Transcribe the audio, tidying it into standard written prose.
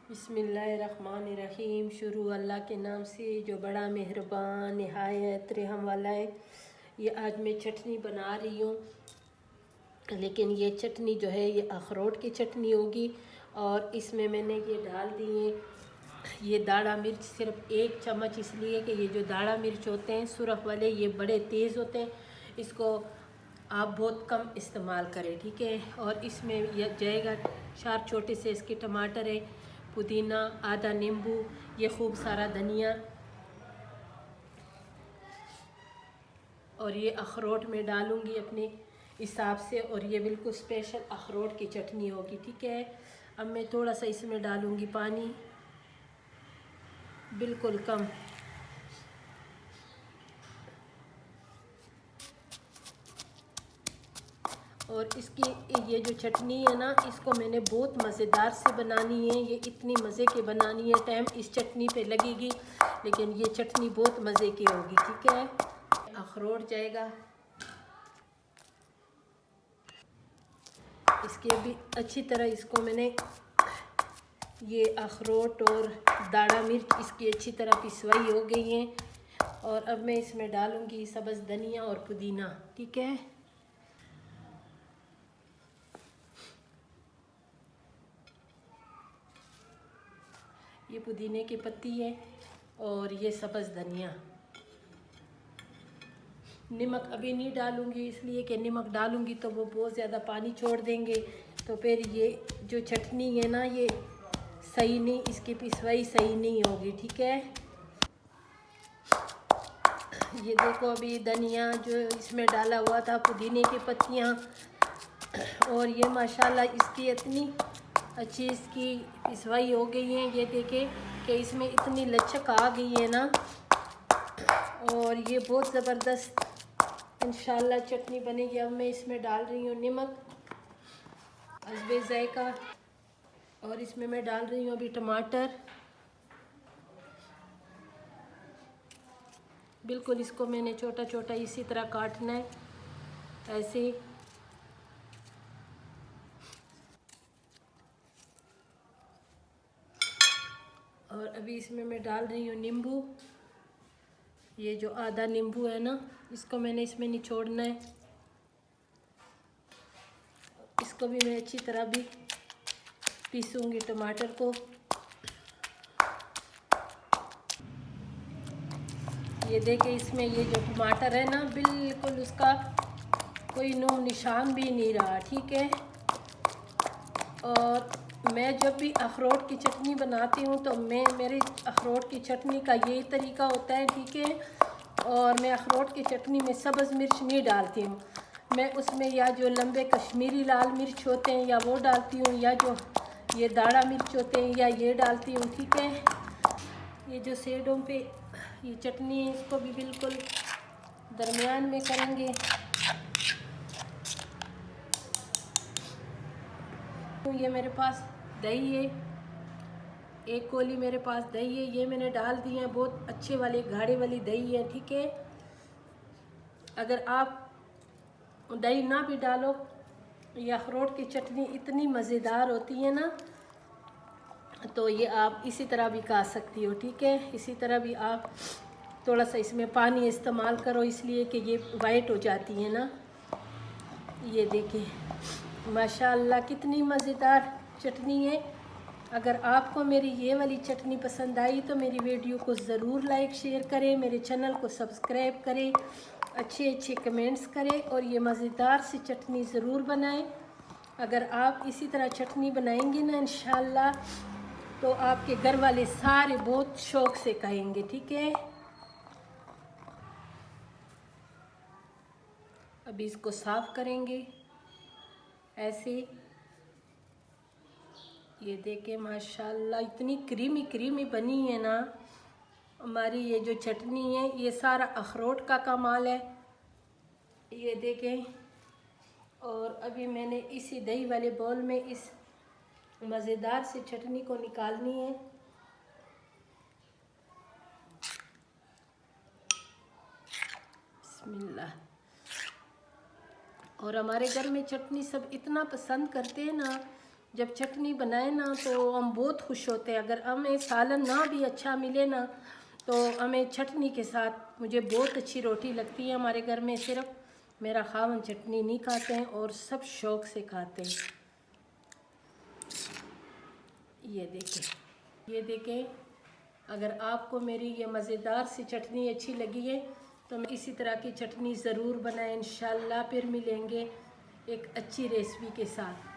बिस्मिल्लाहिर्रहमानिर्रहीम। शुरू अल्लाह के नाम से जो बड़ा मेहरबान निहायत रहम वाला है। ये आज मैं चटनी बना रही हूँ, लेकिन ये चटनी जो है ये अखरोट की चटनी होगी। और इसमें मैंने ये डाल दिए ये दाढ़ा मिर्च, सिर्फ 1 चम्मच, इसलिए कि ये जो दाढ़ा मिर्च होते हैं सुरख वाले ये बड़े तेज़ होते हैं। इसको आप बहुत कम इस्तेमाल करें, ठीक है। और इसमें यह जाएगा 4 छोटे से इसके टमाटर है, पुदीना, आधा नींबू, ये खूब सारा धनिया, और ये अखरोट में डालूँगी अपने हिसाब से। और ये बिल्कुल स्पेशल अखरोट की चटनी होगी, ठीक है। अब मैं थोड़ा सा इसमें डालूँगी पानी, बिल्कुल कम। और इसकी ये जो चटनी है ना, इसको मैंने बहुत मज़ेदार से बनानी है। ये इतनी मज़े की बनानी है, टाइम इस चटनी पे लगेगी, लेकिन ये चटनी बहुत मज़े की होगी, ठीक है। अखरोट जाएगा, इसके भी अच्छी तरह इसको मैंने ये अखरोट और दाढ़ा मिर्च इसकी अच्छी तरह पिसवाई हो गई हैं। और अब मैं इसमें डालूँगी सब्ज़ धनिया और पुदीना, ठीक है। ये पुदीने की पत्ती है और ये सब्ज़ धनिया। नमक अभी नहीं डालूँगी, इसलिए कि नमक डालूँगी तो वो बहुत ज़्यादा पानी छोड़ देंगे, तो फिर ये जो चटनी है ना ये सही नहीं, इसकी पिसवाई सही नहीं होगी, ठीक है। ये देखो, अभी धनिया जो इसमें डाला हुआ था, पुदीने की पत्तियाँ, और ये माशाल्लाह इसकी इतनी अच्छी इसकी पिसवाई हो गई है। ये देखें कि इसमें इतनी लचक आ गई है ना, और ये बहुत ज़बरदस्त इंशाल्लाह चटनी बनेगी। अब मैं इसमें डाल रही हूँ नमक, हस्बे ज़ायका, और इसमें मैं डाल रही हूँ अभी टमाटर। बिल्कुल इसको मैंने छोटा छोटा इसी तरह काटना है, ऐसे ही। और अभी इसमें मैं डाल रही हूँ नींबू। ये जो आधा नींबू है ना, इसको मैंने इसमें निचोड़ना है। इसको भी मैं अच्छी तरह भी पीसूँगी टमाटर को। ये देखें, इसमें ये जो टमाटर है ना, बिल्कुल उसका कोई नो निशान भी नहीं रहा, ठीक है। और मैं जब भी अखरोट की चटनी बनाती हूँ तो मेरी अखरोट की चटनी का यही तरीका होता है, ठीक है। और मैं अखरोट की चटनी में सब्ज़ मिर्च नहीं डालती हूँ, मैं उसमें या जो लंबे कश्मीरी लाल मिर्च होते हैं या वो डालती हूँ, या जो ये दाढ़ा मिर्च होते हैं या ये डालती हूँ, ठीक है। ये जो सेडों पे ये चटनी है, इसको भी बिल्कुल दरमियान में करेंगे। ये मेरे पास दही है, 1 कोली मेरे पास दही है, ये मैंने डाल दी है। बहुत अच्छे वाले गाढ़े वाली दही है, ठीक है। अगर आप दही ना भी डालो, ये अखरोट की चटनी इतनी मज़ेदार होती है ना, तो ये आप इसी तरह भी खा सकती हो, ठीक है। इसी तरह भी आप थोड़ा सा इसमें पानी इस्तेमाल करो, इसलिए कि ये वाइट हो जाती है ना। ये देखिए माशाअल्लाह कितनी मज़ेदार चटनी है। अगर आपको मेरी ये वाली चटनी पसंद आई तो मेरी वीडियो को ज़रूर लाइक शेयर करें, मेरे चैनल को सब्सक्राइब करें, अच्छे अच्छे कमेंट्स करें, और ये मज़ेदार सी चटनी ज़रूर बनाएं। अगर आप इसी तरह चटनी बनाएंगे ना इंशाअल्लाह, तो आपके घर वाले सारे बहुत शौक़ से खाएंगे, ठीक है। अभी इसको साफ़ करेंगे ऐसे। ये देखें माशाल्लाह इतनी क्रीमी क्रीमी बनी है ना हमारी ये जो चटनी है, ये सारा अखरोट का कमाल है, ये देखें। और अभी मैंने इसी दही वाले बाउल में इस मज़ेदार सी चटनी को निकालनी है। बिस्मिल्लाह। और हमारे घर में चटनी सब इतना पसंद करते हैं ना, जब चटनी बनाए ना तो हम बहुत खुश होते हैं। अगर हमें सालन ना भी अच्छा मिले ना तो हमें चटनी के साथ, मुझे बहुत अच्छी रोटी लगती है। हमारे घर में सिर्फ मेरा खावन चटनी नहीं खाते हैं और सब शौक़ से खाते हैं। ये देखें, अगर आपको मेरी ये मज़ेदार सी चटनी अच्छी लगी है तो मैं इसी तरह की चटनी ज़रूर बनाएं। इंशाल्लाह फिर मिलेंगे एक अच्छी रेसिपी के साथ।